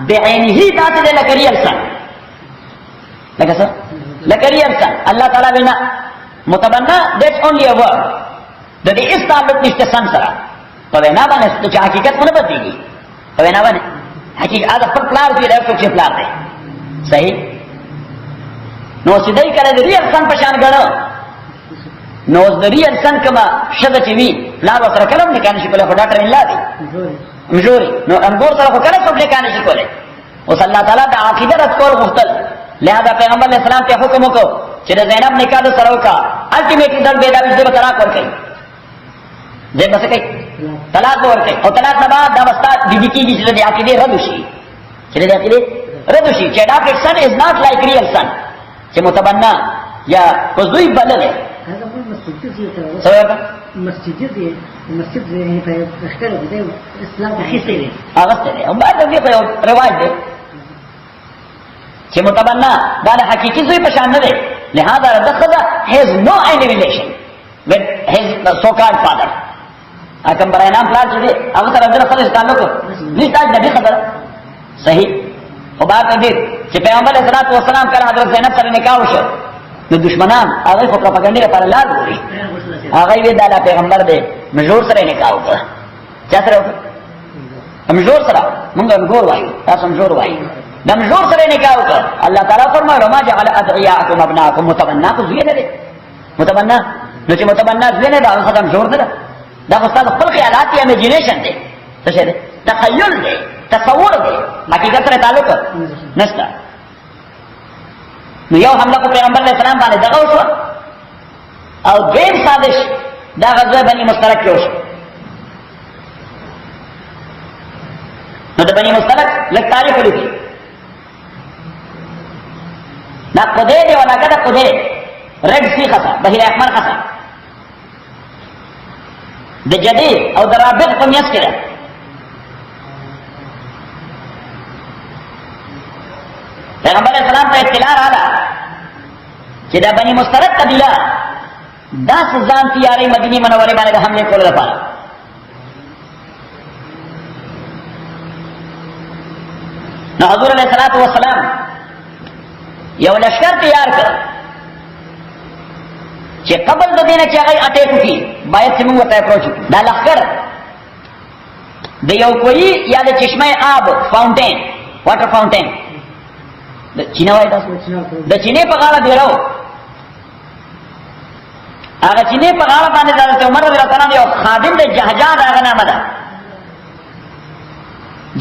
بعینه ذات دے لکری السن لکه څه لکری السن الله تعالی وینا متبنا that's only a word د دې اس تعلق نشته سن سره په وینا باندې چې حقیقت نه بدلېږي په وینا باندې حقیقت هغه خپل پلار دی راځي چې پلار دی صحیح نو سیدای کړه د ریل سن په شان غړو نو د ریل سن کما شته چې وی پلار سره کلم نه کانشي کوله په ډاکټر الله دی مجوري نو انګور سره په کله څوک نه کانشي کوله او الله تعالی د عقیده رات کول غوښتل لہذا پیغمبر علیہ السلام ته حکم وکړ چې د زینب نکاح سره وکړه الټیمیټلی دل به د دې طلاق ورکړي دې بس کوي طلاق ورکړي او طلاق نه بعد دا واسطه د دې کېږي چې د عقیده رد شي چې د عقیده رد شي چې adopted son is not like real son چې متبنا یا کوزوی بلله هذا هو المسجد سبب المسجد يعني في تشكيله ده اسلام خيسه اغسطه او بعد دې په رواج دی چې متبنا دا د حقيقي زوی په شان نه دی لہذا دخدا has no any relation with his so called father اکم برای نام پلان چې دی هغه سره د خپل تعلق نشته د دې خبره صحیح او بعد دې چې پیغمبر علیه الصلاه والسلام کله حضرت زینب سره نکاح وشو نو دشمنان هغه په پروپاګاندا لپاره لار وړي هغه وی دا پیغمبر دی مجور سره نکاح وکړه چا سره وکړه مجور سره مونږ مجور وایو تاسو مجور وایو د مجور سره نکاح وکړه الله تعالی فرمایي ما جعل ادعیاءکم ابناءکم متبنا کو زوی نه دی متبنا نو چې متبنا زوی نه دا ختم مجور سره دا خپل خپل خیالات یا امیجینیشن دی څه شه دی تخیل دی تصور دی حقیقت سره تعلق نشته نو یو حمله کو پیغمبر علیہ السلام باندې دغه وشو او دیم سازش دا غزوه بنی مشترک کې وشو نو د بنی مشترک لږ تاریخ ولیکي دا قدې دی ولا کده قدې رد سی خطا بحیر احمر خطا د جدید او د رابط په میاس کې ده پیغمبر علیہ السلام ته اطلاع راغله چې دا بنی مشترک قبیله دا ځان تیارې مدینه منوره باندې د حمله کولو لپاره نو حضور علیہ الصلوۃ والسلام یو لشکر تیار کړ چې قبل د دینه چې هغه اٹیک وکړي باید چې موږ ته اپروچ وکړو دا لشکر د یو کوی یا د چشمه آب فاونټین واټر فاونټین د چینه وای تاسو د چینه په غاړه دیرو هغه چینه په غاړه باندې د عمر رضی الله عنه یو خادم د جهجا دغه نامه ده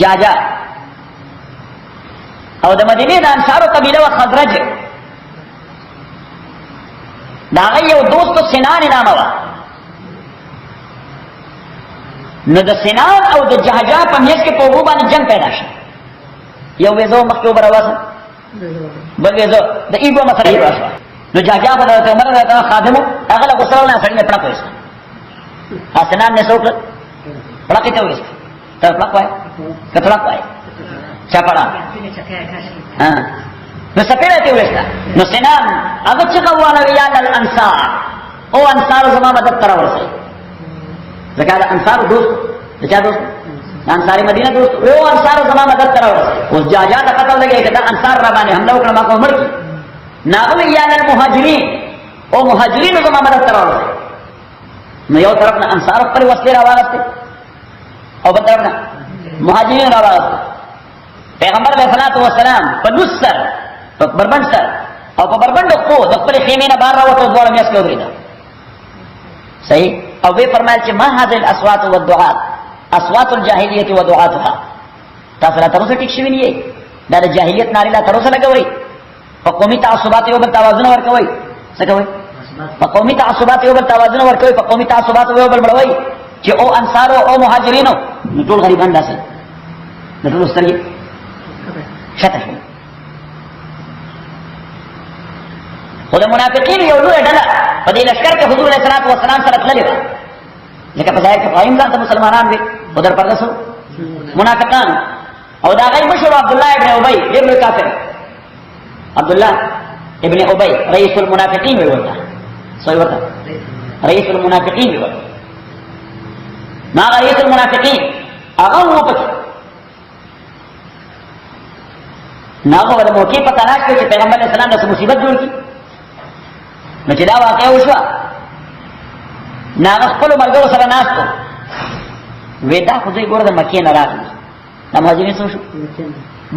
جهجا او د مدینه د انصارو قبیله او خزرج دا یو دوست سنان نامه وا نو د سنان او د جهجا په میس کې په وګ باندې جنگ پیدا شو یو وېزو مخکې وبرواسه بل وېزو د ایګو مسله واسه نو جهجا په دغه عمر راته خادمو هغه له غسل نه سړی پړه کوي حسنان نه څوک پړه کې ته وېست ته پړه کوي کتلا کوي چا پړه نو سپېړه ته وېستا نو سنان هغه چې قواله ویل الانصار او انصار زما مدد تر ورسې ځکه انصار دوست چا دوست انصاری مدینه دوست او انصار زما مدد تر ورسې اوس جاجا د قتل لګي کدا انصار را باندې حمله وکړه ما کو عمر کی ناغو یا المهاجرین او مهاجرین زما مدد تر ورسې نو یو طرف نه انصار پر وسله را واغسته او بل طرف نه مهاجرین را واغسته پیغمبر علیہ الصلوۃ والسلام په نصر په بربند سر او په بربند کو د خپل خیمه نه بار راوته دوه میاس کې ودرېدا صحیح او به فرمایل چې ما هذه الاصوات والدعاء اصوات الجاهلیت ودعاتها تاسو لا تاسو ټیک شوی نه دا د جاهلیت ناری لا تاسو لګوي په قومي تعصبات یو بل توازن ورکوي څه کوي په قومي تعصبات یو بل توازن ورکوي په قومي تعصبات یو بل بلوي چې او انصار او مهاجرینو ټول غریبان داسې ټول سترګې شته شي خو د منافقین یو لوی ډله په دې لشکر کې حضور علیه الصلوۃ والسلام سره تللی و لکه په ځای کې قائم ځان ته مسلمانان وي او در پردسو منافقان او دا غي مشهور عبد الله ابن ابي ابن کافر عبد الله ابن ابي رئيس المنافقين ويوتا صحيح وتا رئيس المنافقين ويوتا ما رئيس المنافقين اغه وو پک ناغه ول موقع په تلاش کې چې پیغمبر اسلام د مصیبت جوړ کی نو چې دا واقع وشو ناغه خپل مرګو سره ناستو ودا خو دې ګور د مکې نه راغلی دا مهاجرین څو شو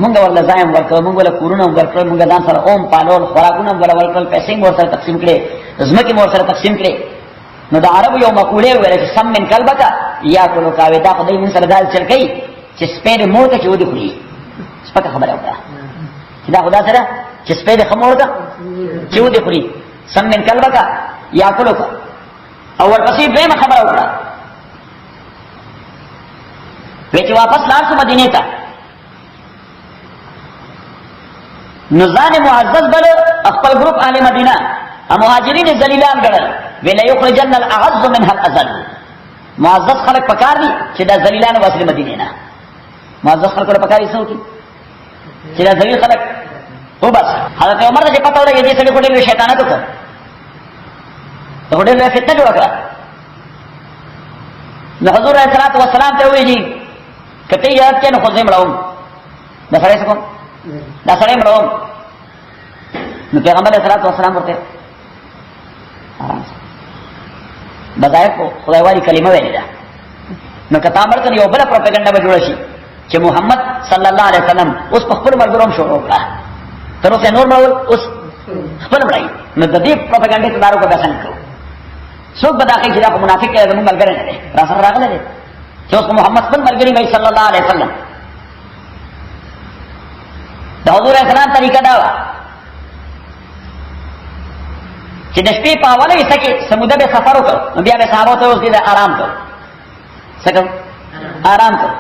مونږ ورله ځایم ورکړو مونږ له کورونه ورکړو مونږ ځان سره اوم پالول خوراکونه ورکړل پیسې مور سره تقسیم کړي زمکه مور سره تقسیم کړي نو د عربو یو مقوله ویل چې سم من قلبک یا کولو کا ودا خدای من سره دال چل کوي چې سپېره مور ته چودي خوري سپکه خبره وکړه چې دا خدا سره چې سپېره خمور ته چودي خوري سم من قلبک یا کولو کا او ورپسې به خبره وکړه وچ واپس لاړ شو مدینه ته نزان معزز بل خپل گروپ اهل مدینه مهاجرین ذلیلان ګڼل ویل یخرجن الاعز منها الاذل معزز خلق پکار دي چې دا ذلیلان واسره مدینه نه معزز خلق پکاري څو کی چې دا ذلیل خلق او بس حضرت عمر ته پته ولګي چې څنګه کوډې شیطانات کو ته کوډې له فتنه جوړ کړه نو حضور علیه الصلوۃ والسلام ته ویلي کته یاد کړه خو زم راوم دا سره څه کوم دا سره مړوم نو پیغمبر علیه الصلوۃ والسلام ورته بظاهر خدای والی کلمه ویلې ده نو کته امر کړي یو بل پروپاګاندا به جوړ شي چې محمد صلی الله علیه وسلم اوس په خپل مرګروم شروع وکړه تر اوسه نور مړول اوس خپل مړای نو د دې پروپاګاندا ته دارو کو بسنګ کړو څوک به دا کوي چې دا منافق دی موږ ملګری نه دي را سره راغله دي چې اوس محمد خپل ملګری وي صلی الله علیه وسلم د حضور اسلام طریقه دا چې د شپې په اوله حصہ کې سموده به سفر وکړ نو بیا به صحابه ته اوس دې آرام کړ څنګه آرام کړ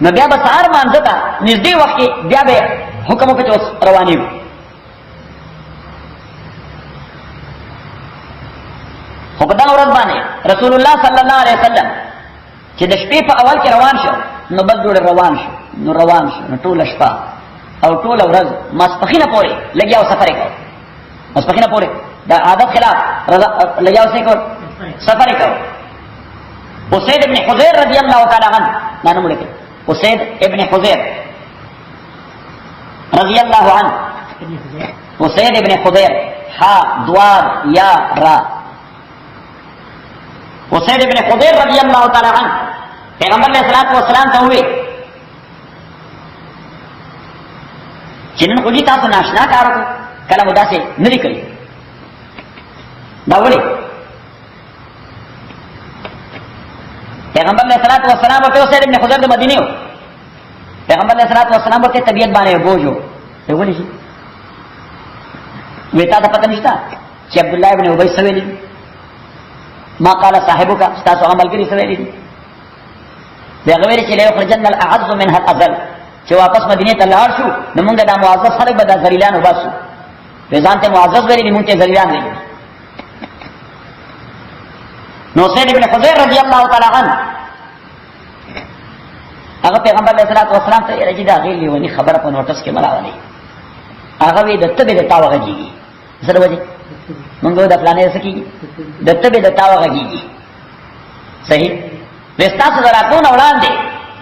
نو بیا به سهار مانځه ته نږدې وخت کې بیا به حکم وکړ چې اوس روانې وي خو په دغه ورځ باندې رسول الله صلی الله علیه وسلم چې د شپې په اول کې روان شو نو بد جوړ روان شو نو ټوله شپه او ټول ورځ ماسپخینه پورې لګیاو سفر وکړ ماسپخینه پورې دا عادت خلاف لګیاو سفر وکړ اسید ابن حذیر رضی الله تعالی عنہ نن موږ کې اسید ابن حذیر رضی الله عنه اسید ابن حذیر ها دوار یا را اسید ابن حذیر رضی الله تعالی عنہ پیغمبر علیہ الصلوۃ والسلام ته وی چنن خو دې تاسو ناشنا کارو کله مو داسې نه دی کړی دا ولې پیغمبر علیہ الصلوۃ والسلام په اوسه ابن حذیر د مدینه پیغمبر علیہ الصلوۃ والسلام په طبیعت باندې بوجو ته ولې شي وتا ته پته نشته چې عبد الله ابن ابي سویلی ما قال صاحبك تاسو عمل کړی سویلی دی هغه ویل چې له خرجن الاعز منها الاذل چې واپس مدینه ته لاړ شو نو موږ د معزز خلک به د ذلیلان وباسو په ځان ته معزز ویلي موږ ته ذلیلان ویلي نو سید ابن حذیر رضی الله تعالی عنہ هغه پیغمبر علیه الصلوۃ والسلام ته راځي دا غیلی ونی خبره په نوټس کې ملاوي هغه وی د تبه د تاوغږي سره وځي موږ د پلانې سکی د تبه د تاوغږي صحیح وستاسو دراتونه وړاندې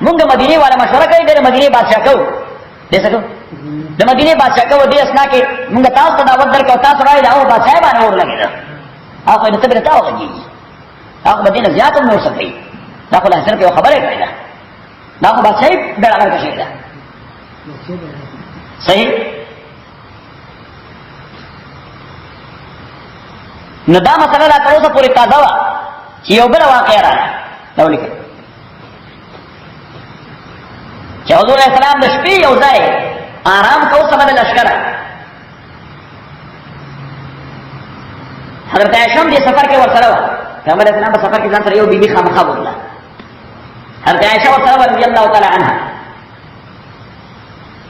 موږ مدینه والا مشوره کوي د مدینه بادشاہ کو دې څه د مدینه بادشاہ کو دې اسنا کې موږ تاسو ته دعوت درکو تاسو راځي دا او بادشاہ باندې اور لګیدا هغه دې تبه تاوغږي هغه مدینه زیات نور سکی دا خو له سره کې خبره کوي دا خو بادشاہ ډېر هغه شي دا صحیح نو دا مسله لا تر اوسه پورې تازه وه چې یو بل واقع راغله دا ولیکئ چې حضور علیه السلام د شپې یو ځای آرام کو سبب لشکره حضرت عائشہ هم دې سفر کې ورسره وه پیغمبر علیه السلام په سفر کې ځان سره یو بیبي خامخا بوتله حضرت عائشہ ورسره وه رضي الله تعالی عنها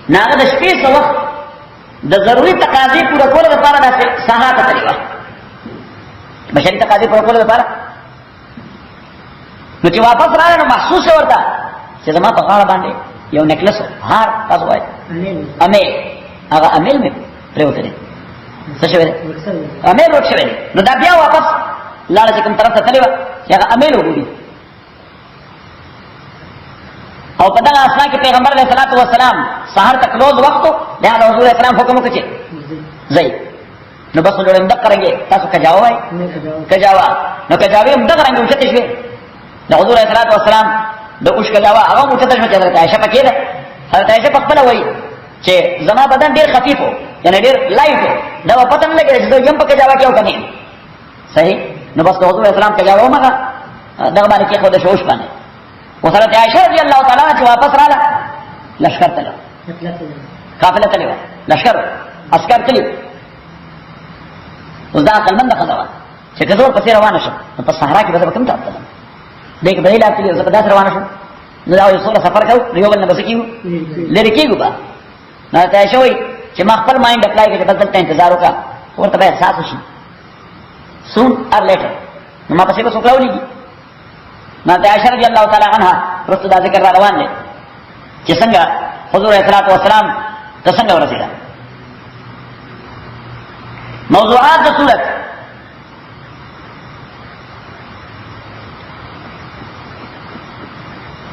نو هغه د شپې څه وخت د ضروري تقاضې پوره کولو لپاره داسې ساحه ته تللې وه بشري تقاضې پوره کولو لپاره نو چې واپس راغله نو محسوس ورته چې زما په غاړه باندې یو نیکلس هار تاسو وایي امیل هغه امیل مې پرېوتی دی څه شوی دی امیل روټ شوی دی نو دا بیا واپس لاړه چې کوم طرف ته تللې وه چې هغه امیل وګوري او په دغه اسنا کې پیغمبر علیه الصلاۃ والسلام سحر تک روز وخت لہذا حضور اسلام حکم وکړي زئی نو بس نو دغه کرانګي تاسو کجاو وای کجاوا نو کجاوي هم دغه رنګ وچته شي د حضور علیه الصلاۃ والسلام د اوش کجاوا هغه وچته شي چې حضرت عائشہ پکې ده حضرت عائشہ په خپل وای چې زما بدن ډیر خفیف وو یعنی ډیر لایټ وو دا پته نه لګی چې زه یم په کجاوا کې وکني صحیح نو بس حضور اسلام کجاوا مګه دغه باندې کې خو د شوش باندې وحضرت عائشہ رضی اللہ تعالی عنہ چې واپس رااله لشکر تلو قافله تلو لشکر عسكر تلو اوس دا عقلمند ښځه وه چې که زه ورپسې روانه شم نو په صحرا کې به زه به کوم ته تلم دی که به دی لار تلي زه به داسې روانه شم نو دا یو څومره سفر کوو نو یو بل نه به څه کېږو لرې کېږو به نو حضرت عائشہ وایي چې ما خپل مایند اپلای کړي چې بس دلته انتظار وکړه ورته به احساس وشي سون اور لیټر نو ما پسې به څوک راولېږي حضرت عائشہ رضی اللہ تعالی عنہ رسول دا ذکر را روان دي چې څنګه حضور علیه الصلاۃ والسلام ته څنګه ورسېده موضوعات د صورت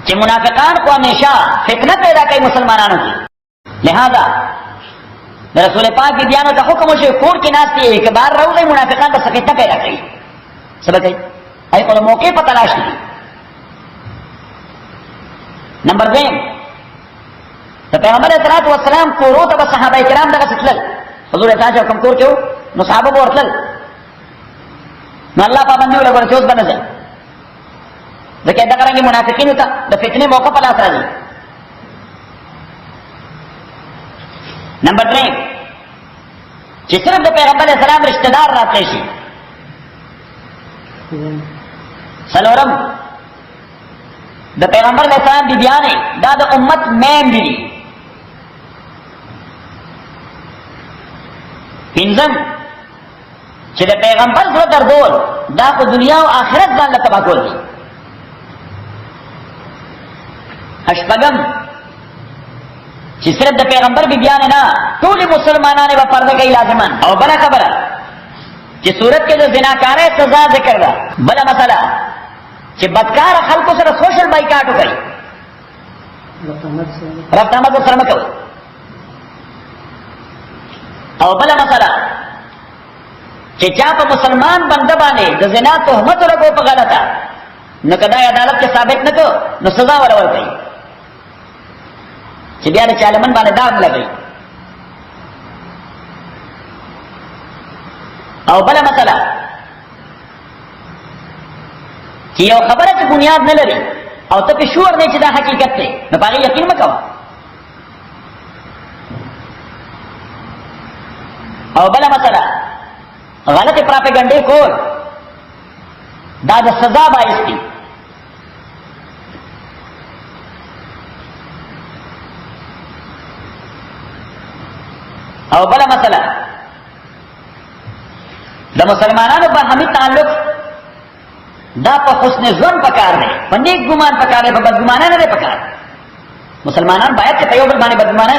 چې منافقان کو همیشه فتنه پیدا کوي مسلمانانو کې لہذا رسول پاک کی بیانو ته حکم وشي کور کې ناستي یک بار راوځي منافقان به فتنه پیدا کوي سبا کوي ای په موقع په تلاش دي نمبر 2 د پیغمبر علیه الصلاۃ والسلام کورو ته صحابه کرام دغه ستل حضور تعالی حکم کور کېو نو صحابه ورتل نو الله پابندي ولګور چې اوس باندې ځکه دا څنګه منافقین ته د فتنې موقع په لاس راځي نمبر 3 چې صرف د پیغمبر علیه السلام رشتہ دار راتلی شي سلورم د پیغمبر علیه السلام دی بیانې دا د امت مین دي پنځم چې د پیغمبر سره درول دا په دنیا او آخرت باندې تباہ کول دي اشپغم چې صرف د پیغمبر دی بیان نه ټول مسلمانانو په پرده کې لازمان او بل خبره چې صورت کې د زناکارۍ سزا ذکر ده بل مسله چې بدکار خلکو سره سوشل بایکاټ وکړي رفت احمد سره مکوي او بل مسله چې چا په مسلمان بنده باندې د زنا تهمت ورکو په غلطه نو کدا عدالت کې ثابت نکو نو سزا ورکړي چې بیا د چالمن باندې داغ لګي او بل مسله چې یو خبره چې بنیاد نه لري او ته په شور نه چې دا حقیقت دی نو باغ یقین مکوه او بل مسله غلط پراپګاندا کول دا د سزا باعث دي او بل مسله د مسلمانانو باهمي تعلق دا په حسن ظن پکار دی په نیک ګمان پکار دی په بد ګمان نه پکار مسلمانان باید چې په یو بل باندې بد ګمان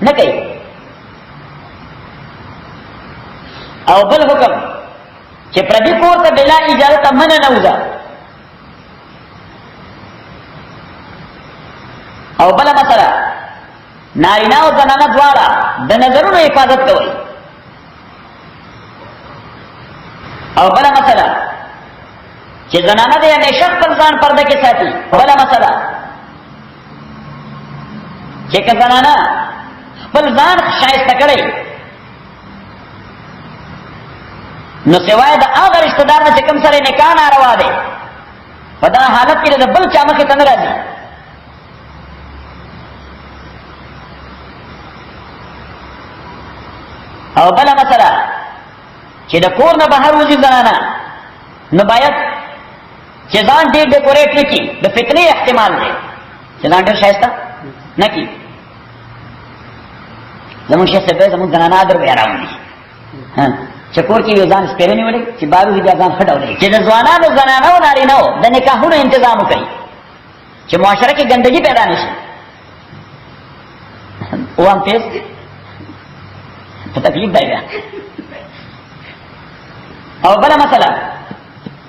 نه کوي او بل حکم چې پردي کور ته بلا اجازه منه نه وځه او بل مسله نارینه او زنانه دواړه د نظرونو حفاظت کوي او بل مسله چې زنانه دې همیشه خپل ځان پرده کې ساتي بل مسله چې که زنانه خپل ځان ښایسته کړي نو سوای د هغه رشتہ دار نه چې کوم سره نکاح ناروا دی په دا حالت کې د بل چا مخې ته نه راځي او بل مسله چې د کور نه بهر وځي زنانه نو باید چې ځان دې ډیکوریټ نه کړي د فتنې احتمال دی چې ځان ډېر ښایسته نه کړي زموږ شیخ صاحب زموږ زنانه ادر بیا راوړي چې کور کې یو ځان سپېره نیولې چې بارو بیا ځان ښه ډولې چې د ځوانانو زنانو نارینهو د نکاحونو انتظام وکړي چې معاشره کې ګندګي پیدا نه شي وام تیز په تکلیف دی بیا او بل مسله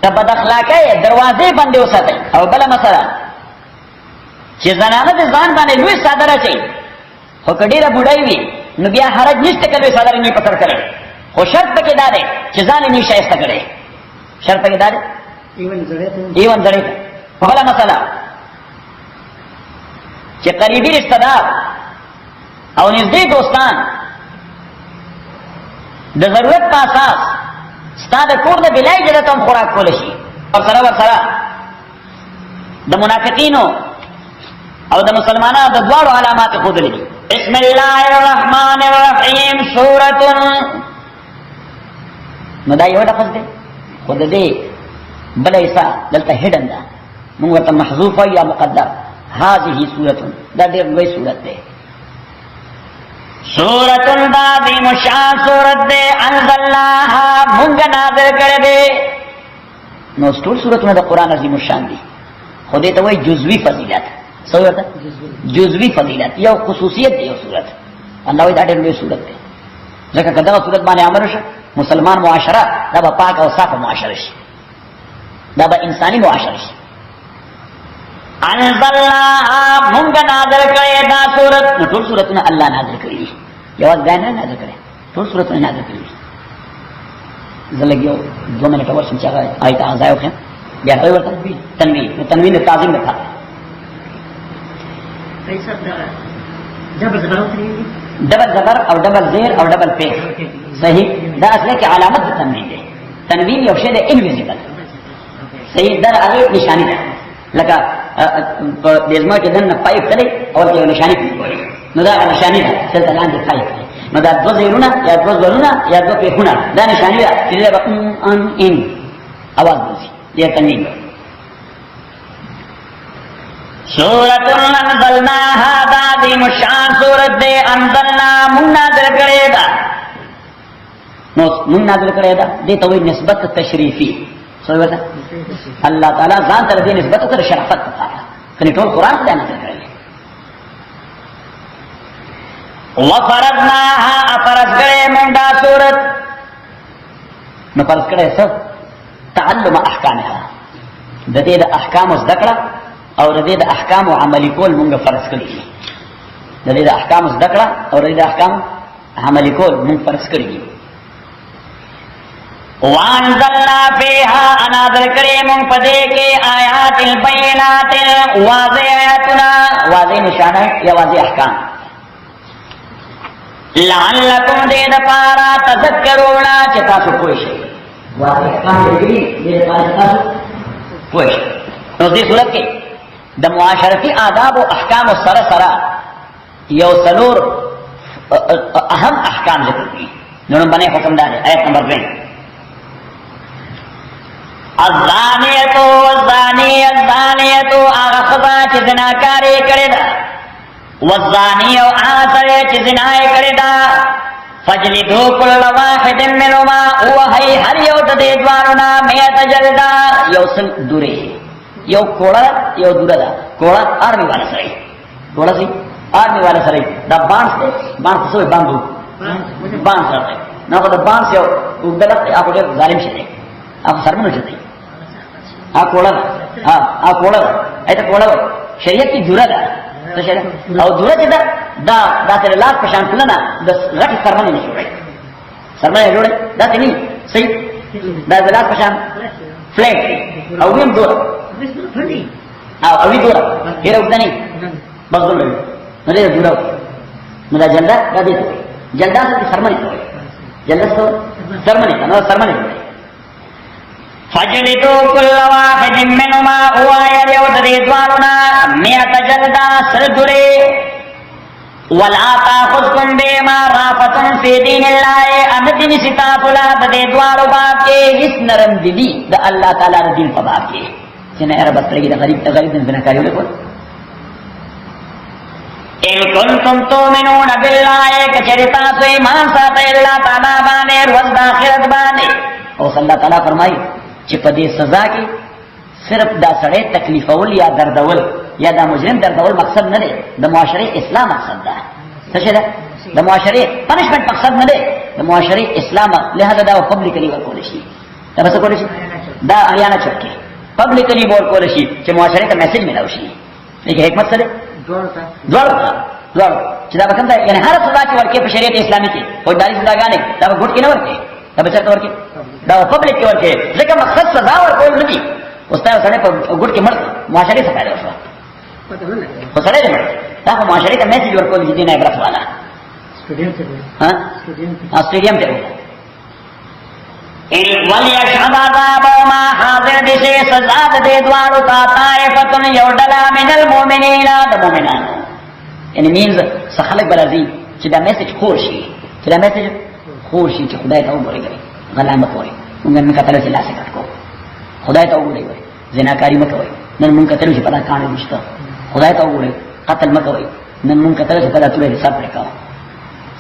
د بد اخلاقۍ دروازې بندې وساتئ او بل مسله چې زنانه د ځان باندې لوی صادر اچي خو کډیره بډای وي نو بیا حرج نشته کله صادر نه پکړ کړي خو شرط پکې دا دی چې ځان یې شایسته کړي شرط پکې دا دی ایون زړه بل مسله چې قریبي رشتہ دار او نږدې دوستان د ضرورت په اساس ستاسو کور د بلای اجازه هم خوراک کول شي او سره د منافقینو او د مسلمانانو د دوړو علامات خودلې دي بسم الله الرحمن الرحیم سورۃ نو دا یو لفظ دی خود دې بل ایسا دلته هډن ده موږ ته محذوف یا مقدر هذه سورۃ دا ډېر لوی سورۃ ده سورۃ عظیم شان سورۃ ده انزلناها موږ نازل کړې ده نو ټول سورۃونه د قران عظیم شان دي خو دې ته وایي جزوی فضیلت سورۃ جزوی فضیلت یو خصوصیت دی یو سورۃ الله وایي دا ډېر لوی سورۃ ده ځکه کدا سورۃ باندې امر شي مسلمان معاشره دا به پاک او صاف معاشره شي دا به انساني معاشره شي انزلناها موږ نازل کړې دا سورۃ ټول سورۃونه الله نازل کړې دي یو ځای نه نازل کړې ټول سورۃونه نازل کړې دي زلګیو 2 منټه ورسم چې هغه آیت ځای وخت بیا په ورته تنوین تعظیم نه ښه پیسې دبل زبر او دبل زیر او دبل پیش صحیح دا اصله کې علامت د تنوین دی تنوین یو شی د انویزیبل صحیح در هغه نشانی ده لکه په دزما کې دنه پایپ کړي او یو نشانی کوي نو دا نشانی ده چې لاندې پایپ نو دا دو زیرونه یا دو زلونه یا دو پیخونه دا نشانی ده چې دا ان اواز وځي دې تنوین سورۃ انزلناها عظیم شان سورۃ دے انزلنا من نازل کړه دا نو من نازل کړه دا دې ته وایي نسبت تشریفی سورۃ الله تعالی ځان ته دې نسبت کړه شرافت ته کني ټول قران ته نازل کړی وفرضناها افرض کړه من دا سورۃ نو فرض کړه څه تعلم احکامها د دې د احکام ذکر او د دې د احکام عملی کول مونږ فرض کړی دي د دې د احکام ذکر او د دې د احکام عملی کول مونږ فرض کړی دي وانزلنا فيها انازل کړی مونږ په دې کې آیات البینات واضح آیاتنا واضح نشانه یا واضح احکام لعلکم دې د پارا تذکرون چې تاسو پوه شئ واضح احکام دې د تاسو پوه شئ نو دې صورت کې د معاشرتي آداب او احکام سره سره یو څلور اهم احکام ذکر دي نو باندې حکم دار آیت نمبر 2 الزانیه والزانی الزانیه اغخذا چې زناکاری کړی دا والزانی او آثر چې زنا کړی دا فجلدوا كل واحد منهما وهي هر یو د دې دوانو نه مئات جلدا یو سل دوره یو کوړه یو دوره دا کوړه آرمی والا سره کوړه سي آرمی والا سره دا باندې سوې باندې سره نو دا باندې یو وګدلت هغه ډېر ظالم شي هغه سرمنو شي هغه کوړه هغه کوړه ایته کوړه شریعت کی دوره ده او دوره چې دا تر لاس په شان کولنه د غټ سرمنه نه جوړي سرمنه جوړي دا ته نه صحیح دا د لاس په شان فلیټ او ویم دوره او وی دوره هر وګدنی بس دوره نه دی دوره نو دا جلدا دا دی جلدا څه سرمنه جلدا څه سرمنه نو سرمنه فجلدوا كل واحد منهما ويا يودريدوانا مئة جلدا سردري ولا تأخذكم بما رافة في دين الله أن دين ستات لا تديدوارو باب کے اس نرم دلی دا اللہ تعالی دین فباب کے چنہ عرب استرگی دا غریب دن زنکاری ہوئے کون ان کنتم تؤمنون بالله کچرتا سو ایمان ساتھ اللہ تعالی بانے روز آخرت بانے اور اللہ تعالی فرمائی چې په دې سزا کې صرف دا سړی تکلیفول یا دردول یا دا مجرم دردول مقصد نه دی د معاشري اسلام مقصد ده څه ده د معاشري پنشمنت مقصد نه دی د معاشري اسلام لهدا دا پبلکلی ورکول شي دا څه کول شي دا اړیانه چکه پبلکلی ورکول شي چې معاشري ته میسج ملاوي شي لیکن حکمت سره دوړ چې دا کوم ځای یعنی هر سزا چې ورکې په شریعت اسلامي کې فوجداري سزاګانې دا په ګډ کې نه ورکې دا به چېرته ورکې دا په پبلک کې ورکې ځکه مقصد سزا ورکول نه دي اوس دا سړی په ګډ کې مړ معاشرې څه فایده وشوه خو سړی دې مړ دا خو معاشرې ته میسج ورکول چې دې نه عبرت والا اسټیډیم ته وليشهد عذابهما حاضر دې سزا دې دوارو تا طائفتن یو ډله من المؤمنین د مؤمنانو یعنی مینز څه خلک بلازي چې دا میسج خور شي چې دا میسج خور شي چې خدای ته وګورئ غلا مه کوئ موږ نه کتل چې لاس کټ کو خدای ته وګورئ زناکاری مه کوئ نن موږ کتل چې پتا کانه نشته خدای ته وګورئ قتل مه کوئ نن موږ کتل چې پتا ټول حساب وکړو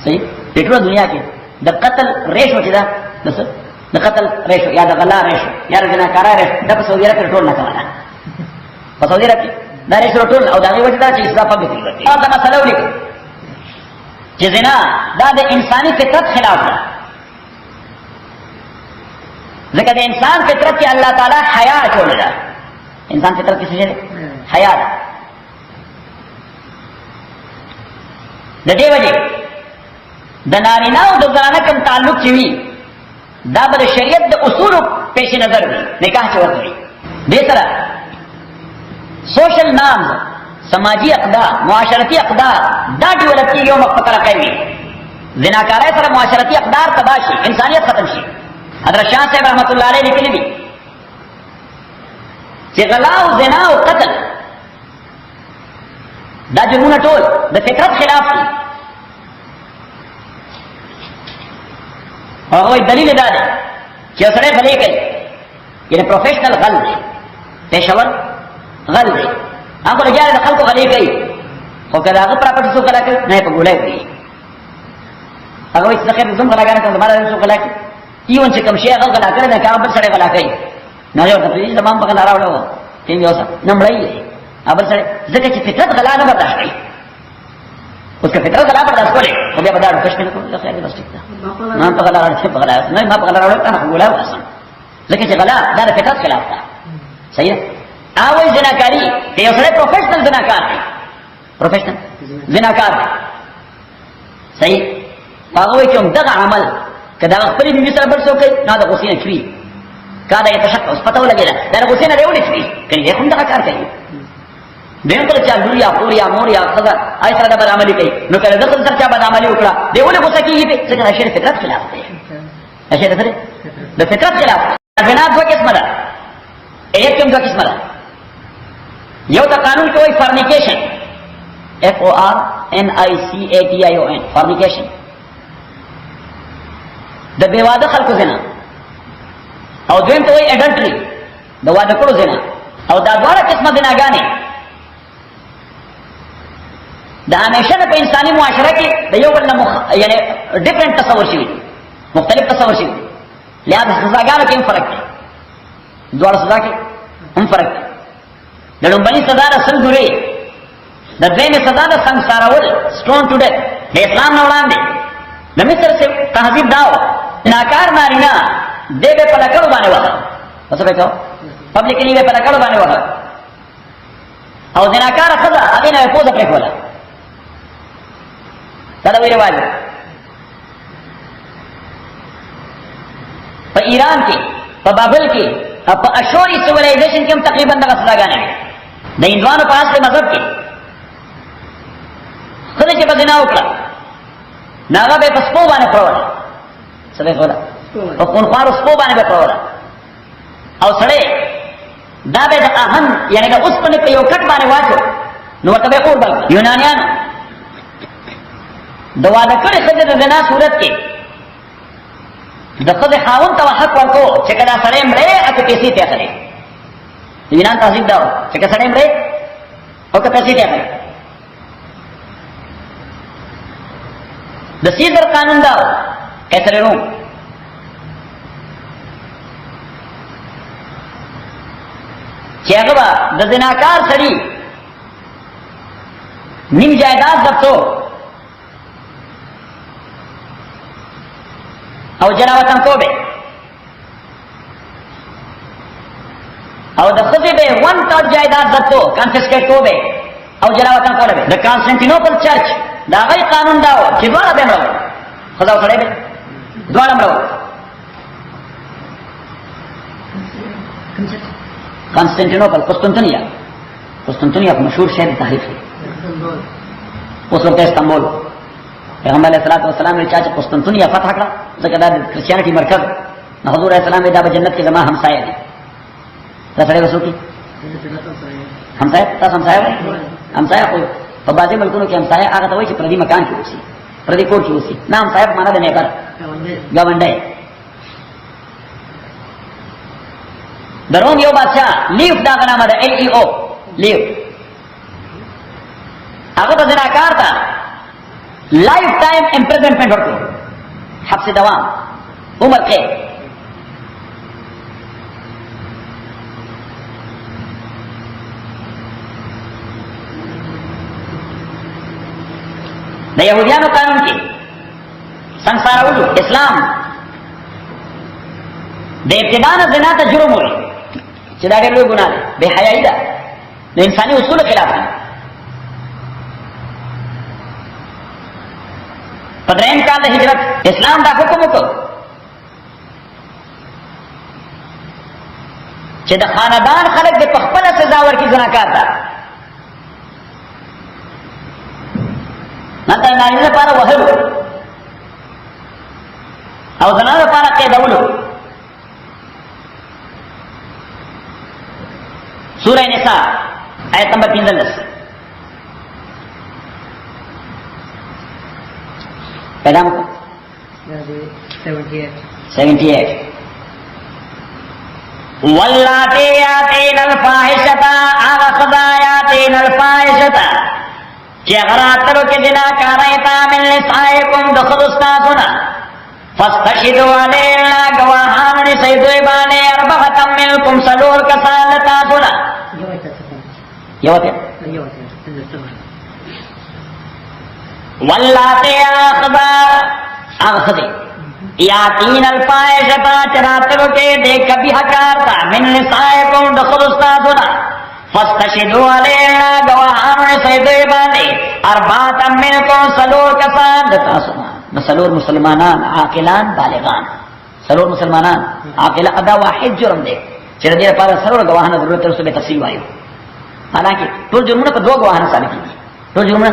صحیح په دنیا کې د قتل ریشو چې دا د قتل ریشو یا د غلا ریشو یا د زناکارا ریشو دا په سعودي عرب کې ټول نه کوله په سعودي عرب کې دا ریشو ټول او دا غي وجه دا چې اسلام په کې ورته دا مسله ولیکي چې زنا دا د انساني فطرت خلاف ده ځکه د انسان فطرت کې الله تعالی حیا چولې ده انسان فطرت کې څه ده حیا ده د دې وجه د نارینه او د زنانه کوم تعلق چې وي دا به شریعت د اصول پیش نظر وي نکاح چې ورته دې سره سوشل نام سماجی اقدار معاشرتی اقدار دا ډیولپ کیږي او مخکره کوي زناکارۍ سره معاشرتی اقدار تباشي انسانیت ختم شي حضرت شاه صاحب رحمت الله علیه لیکلي دي چې غلا او زنا او قتل دا جرمونه ټول د فطرت خلاف دي هغه دلیل دا دی چې سره غلې کوي یعنی پروفیشنل غل دی پېښور غل دی هغه رجال د خلکو غلې کوي خو کله هغه پراپرټي څو کلا کوي نه په ګولای کوي هغه هیڅ ځکه زم غلاګانه کوي مال څو کلا کوي ایون چې کوم شی هغه غلا کړي نه هغه بل سره غلا کوي نه یو د دې تمام په غلا راوړو تیم یو څه نه مړی هغه سره ځکه چې فطرت غلا نه برداشت کوي اوس که فطرت غلا برداشت کوي خو بیا به دا ډوکش نه کوي خیر بس ټیک ده ما په غلا راځي په غلا نه ما په غلا راوړم هغه ګولای واسم ځکه چې غلا دا د فطرت خلاف ده صحیح اول زناکاری ته یو سره پروفیشنل زناکار دی پروفیشنل زناکار دی صحیح هغه وایي چې دغه عمل کدا خپل بیبي سره بل څوک نه د غوسې نه چوي کاده یې تشک اوس پته ولګیدا دا غوسې نه دیولې چوي کله هم دغه کار کوي دیم کله چې لوریا پوریا موریا خزا آی سره د بد عملي کوي نو کله دغه سره چې بد عملي وکړه دیولې غوسه کیږي چې دا شری فطرت خلاف دی اشاره سره د فطرت خلاف جناب دوه قسمه ده ایک کوم دوه قسمه ده یو د قانون کې وایي فارنیکیشن FORNICATION فارنیکیشن د بے واده خلکو زنا او دویم ته وایي اډلټري د واده کړو زنا او دا دواړه قسمه زناګانې د همیشه په انساني معاشره کې د یو بل یعنی ډیفرنٹ تصور شوی مختلف تصور شوی لہذا سزاګانو کې هم فرق دی دواړه سزا کې هم فرق دی د لومبني سزا د سل ګوري د دویمې سزا د سنګسارول سټون ټو ډیث د اسلام نه وړاندې د مصر سے تهذیب داو ناکار نارینه دې به په لکړو باندې وځه څه به کو پبلک کې به په لکړو باندې وځه او د ناکار خزا هغه نه پوزه پرې کوله دا د ویره واجب په ایران کې په بابل کې په اشوري سیویلایزیشن کې هم تقریبا دغه سزاګانې د هندوانو په اصل مذهب کې خدای چې بدنا وکړه ناغه به په سپو باندې پروړه څه به کوله په کون خارو سپو باندې به پروړه او سړی دا به د اهم یعنی د اوس په یو کټ باندې واچو نو ورته به اور بل یونانیان د واده کړي خدای د زنا صورت کې د خدای خاوند ته حق ورکو چې کله سړی مړی اته پیسې ته اخلي یونان تهذیب دا چې کله سړی مړی او که پیسې ته اخلي د سیزر قانون دا قیصر روم چې هغه د زناکار سړي نیم جایداد ضبطو او جلا وطن کوبه او د خزې به 1/3 جایداد ضبطو کنفسکیټ کوبه او جلاوطن کوله به د کانسټنټینوپل چرچ دا غي قانون دا و چې دواړه به مړو خدا وکړي به دواړه مړو کانسټنټینوپل قسطنطنیه مشهور شهر تاریخ دی اوس وخت استانبول پیغمبر علیه الصلاۃ والسلام یې چې قسطنطنیه فتح کړه ځکه دا د کرسچیانټي مرکز نو حضور علیه السلام دا په جنت کې زما همسایه دي دا سره وسو کی همسایه تاسو همسایه خو په بعضي ملکونو کې همسایه هغه ته وایي چې پردي مکان کې اوسي پردي کور کې اوسي نه همسایه په معنا د نیبر گاونډی دروم یو بادشاہ لیف دا نامه ده LEO لیف هغه ته زناکار تا لایف ټایم امپریزنمنٹ ورکړو حبس دوام عمر قید د یهودیانو قانون کې سنسارولو اسلام د ابتدا نه زنا ته جرم وایي چې دا ډېر لوی ګناه ده بې حیایي ده د انساني اصولو خلاف ده په درېیم کال د هجرت اسلام دا حکم وکړ چې د خاندان خلک د پخپله سزا ورکړي زناکار ته نن د نارینه لپاره وهلو او زنانو لپاره قیدولو سورہ نساء آیت نمبر 15 پیدا مکو 78 واللاتی یاتین الفاحشتا آغا خدا یاتین الفاحشتا چی اغراتلو کی جنا کاریتا من لسائکم دخل استاسونا فاستشدو علینا گواہان نسیدوی بانے اربغتا ملکم سلور کسان لتاسونا یوتیا واللاتی آخذی یاتین الفائشتا چراتلو کے دے کبھی حکارتا من نسائکم دخل استاسونا فاستشدو علینا گواہان نسیدوی بانے اربغتا ملکم سلور کسان لتاسونا سلور مسلمانان عاقلان بالغان سلور مسلمانان عاقلان ادا واحد جرم دے چرا دیر پارا سلور گواہانا ضرورت رسو بے تفصیل وائیو حالانکہ ټول جرمونه په دوه گواهانو ثابت کیږي ټول جرمونه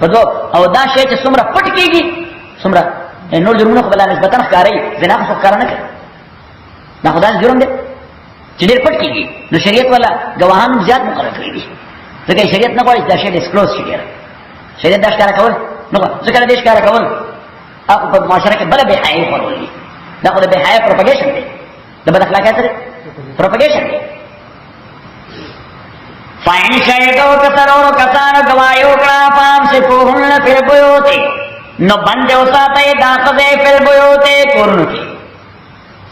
په دوه او دا شی چې څومره پټ کیږي څومره نور جرمونه خو بل نسبتا ښکاري زنا خو ښکار نه کوي دا خدای جرم دی چې ډېر پټ کیږي نو شریعت والا گواهان زیات مقرر کړی دي ځکه شریعت نه غواړي دا شی ډیسکلوز شي شریعت دا ښکار کول نو ځکه دا ښکار کول هغه په معاشره کې بل به حیا خورول دي دا خو د به حیا پروپاګیشن دی د بد اخلاقۍ سره پروپاګیشن دی فَإِنْ شَهِدُوا كَسَرُورُ كَسَانُ گوايو کړه فام سے کوهن فی البیوت نو بندے وساته داخله فی البیوت کورن کې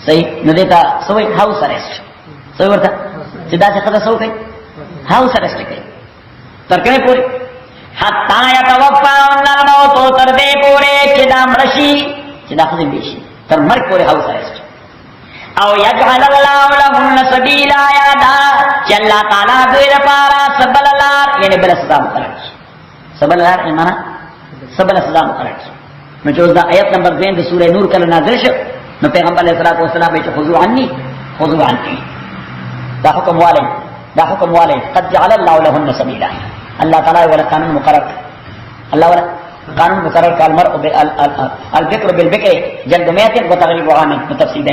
صحیح نو دیتا سوې هاوس ارست سوې ورته چې دا څه خدای سو کوي هاوس ارست کوي تر کله پوری حتا يتوفى الموت تر دې پوره چې دا مرشي چې دا خدای بشي تر مرګ پوره هاوس ارست او یجعل الله لهم سبیلا یادا چې الله تعالی دوی لپاره سبل لار یعنی بل سزا مقرر شي سبل لار ایمانه سبل سزا مقرر شي نو چې دا آیت نمبر 2 د سورې نور کله نازل شو نو پیغمبر علیه الصلاۃ والسلام یې خذوا عني خذوا عني دا حکم والي قد جعل الله لهم سبیلا الله تعالی ولا قانون مقرر الله ولا قانون مقرر کال مرء البکر بالبکر جلد 100 وتغریب عام تفصیل